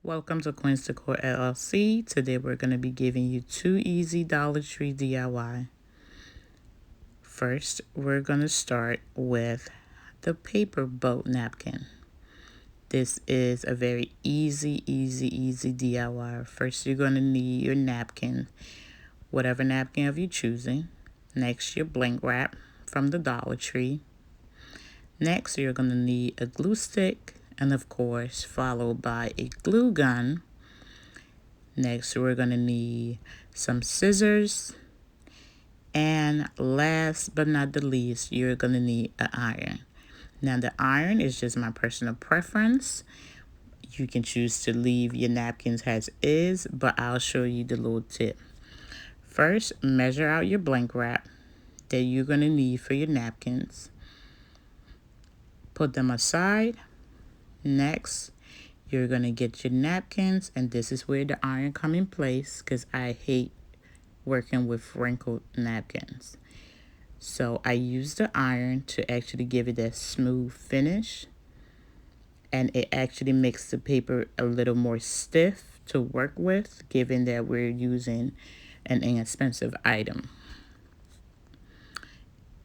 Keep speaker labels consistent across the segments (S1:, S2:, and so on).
S1: Welcome to Queen's Decor LLC. Today we're going to be giving you 2 easy Dollar Tree DIY. First, we're going to start with the paper boat napkin. This is a very easy DIY. First, you're going to need your napkin, whatever napkin of you choosing. Next, your Bling Wrap from the Dollar Tree. Next, you're going to need a glue stick, and of course, followed by a glue gun. Next, we're going to need some scissors. And last but not the least, you're going to need an iron. Now, the iron is just my personal preference. You can choose to leave your napkins as is, but I'll show you the little tip. First, measure out your blank wrap that you're going to need for your napkins. Put them aside. Next, you're going to get your napkins, and this is where the iron come in place because I hate working with wrinkled napkins. So I use the iron to actually give it that smooth finish, and it actually makes the paper a little more stiff to work with, given that we're using an inexpensive item.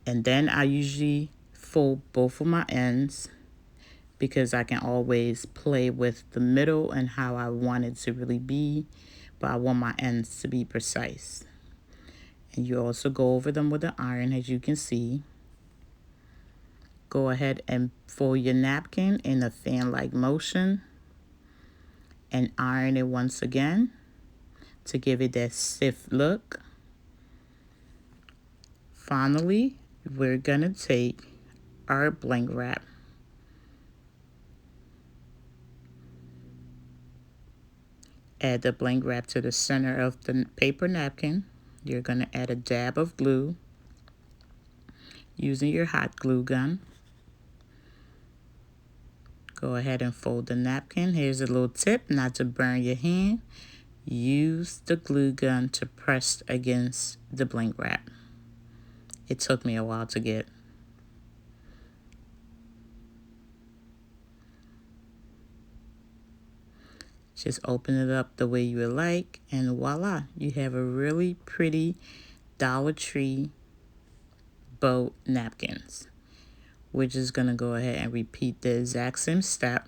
S1: And then I usually fold both of my ends because I can always play with the middle and how I want it to really be, but I want my ends to be precise. And you also go over them with the iron, as you can see. Go ahead and fold your napkin in a fan-like motion and iron it once again to give it that stiff look. Finally, we're gonna take our blank wrap add the blank wrap to the center of the paper napkin. You're going to add a dab of glue using your hot glue gun. Go ahead and fold the napkin. Here's a little tip not to burn your hand. Use the glue gun to press against the blank wrap. It took me a while to get. Just open it up the way you would like, and voila, you have a really pretty Dollar Tree boat napkins. We're just going to go ahead and repeat the exact same step.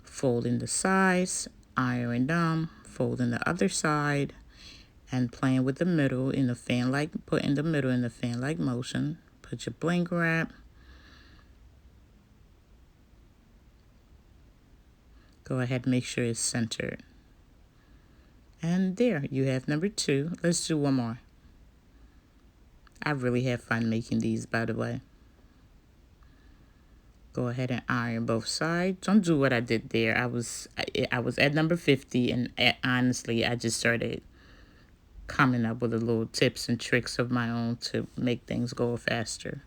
S1: Folding the sides, ironing them, folding the other side, and playing with the middle in the fan-like, putting the middle in the fan-like motion. Put your blank wrap. Go ahead and make sure it's centered. And there, you have number 2. Let's do one more. I really have fun making these, by the way. Go ahead and iron both sides. Don't do what I did there. I was at number 50, and honestly, I just started coming up with a little tips and tricks of my own to make things go faster.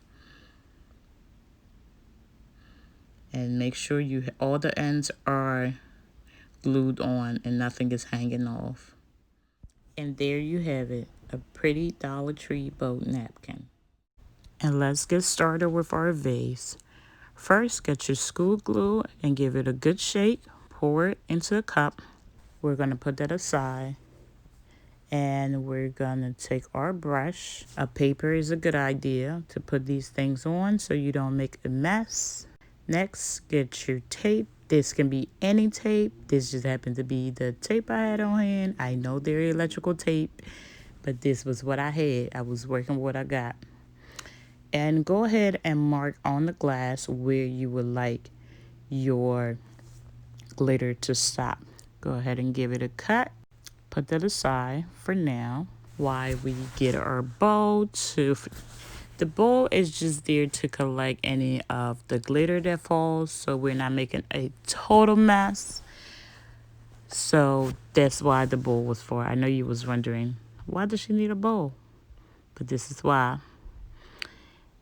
S1: And make sure all the ends are glued on and nothing is hanging off. And there you have it, a pretty Dollar Tree boat napkin. And let's get started with our vase. First, get your school glue and give it a good shake. Pour it into a cup. We're going to put that aside. And we're going to take our brush. A paper is a good idea to put these things on so you don't make a mess. Next, get your tape. This can be any tape. This just happened to be the tape I had on hand. I know they're electrical tape, but this was what I had. I was working with what I got. And go ahead and mark on the glass where you would like your glitter to stop. Go ahead and give it a cut. Put that aside for now while we get our bowl to... The bowl is just there to collect any of the glitter that falls, so we're not making a total mess. So that's why the bowl was for. I know you was wondering, why does she need a bowl? But this is why.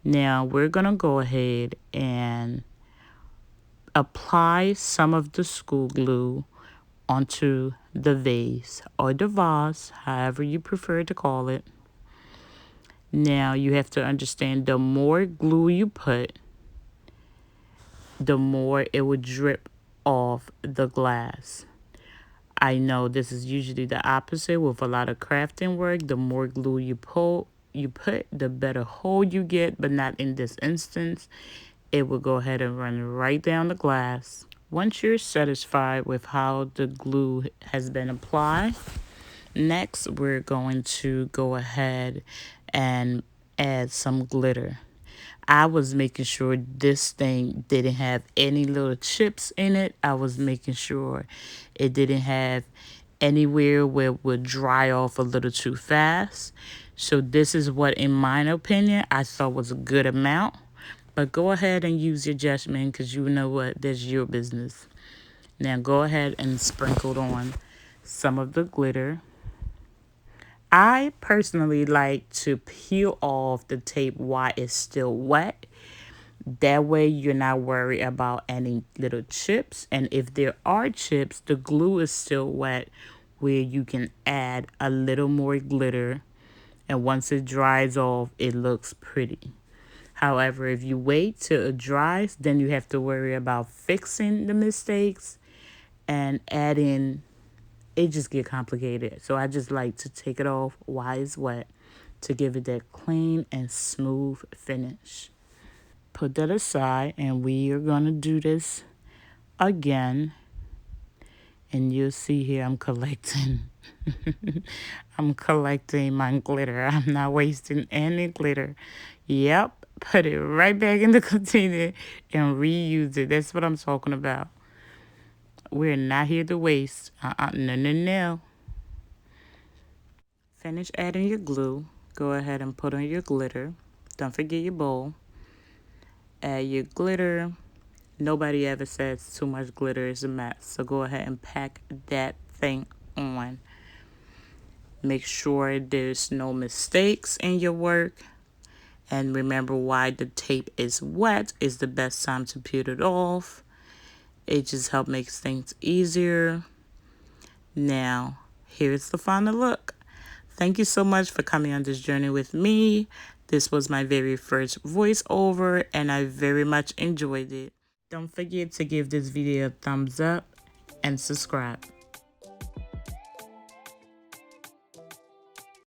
S1: Now we're going to go ahead and apply some of the school glue onto the vase or the vase, however you prefer to call it. Now you have to understand, the more glue you put, the more it would drip off the glass. I know this is usually the opposite with a lot of crafting work. The more glue you put, the better hold you get, but not in this instance. It will go ahead and run right down the glass. Once you're satisfied with how the glue has been applied, next we're going to go ahead and add some glitter. I was making sure this thing didn't have any little chips in it. I was making sure it didn't have anywhere where it would dry off a little too fast. So this is what, in my opinion, I thought was a good amount. But go ahead and use your judgment, because you know what, that's your business. Now go ahead and sprinkle on some of the glitter. I personally like to peel off the tape while it's still wet. That way you're not worried about any little chips. And if there are chips, the glue is still wet, where you can add a little more glitter. And once it dries off, it looks pretty. However, if you wait till it dries, then you have to worry about fixing the mistakes and adding. It just get complicated. So I just like to take it off while it's wet to give it that clean and smooth finish. Put that aside, and we are going to do this again. And you'll see here I'm collecting. I'm collecting my glitter. I'm not wasting any glitter. Yep, put it right back in the container and reuse it. That's what I'm talking about. We're not here to waste. No, no, no. Finish adding your glue. Go ahead and put on your glitter. Don't forget your bowl. Add your glitter. Nobody ever says too much glitter is a mess. So go ahead and pack that thing on. Make sure there's no mistakes in your work. And remember, why the tape is wet is the best time to peel it off. It just helps make things easier. Now, here's the final look. Thank you so much for coming on this journey with me. This was my very first voiceover, and I very much enjoyed it. Don't forget to give this video a thumbs up and subscribe.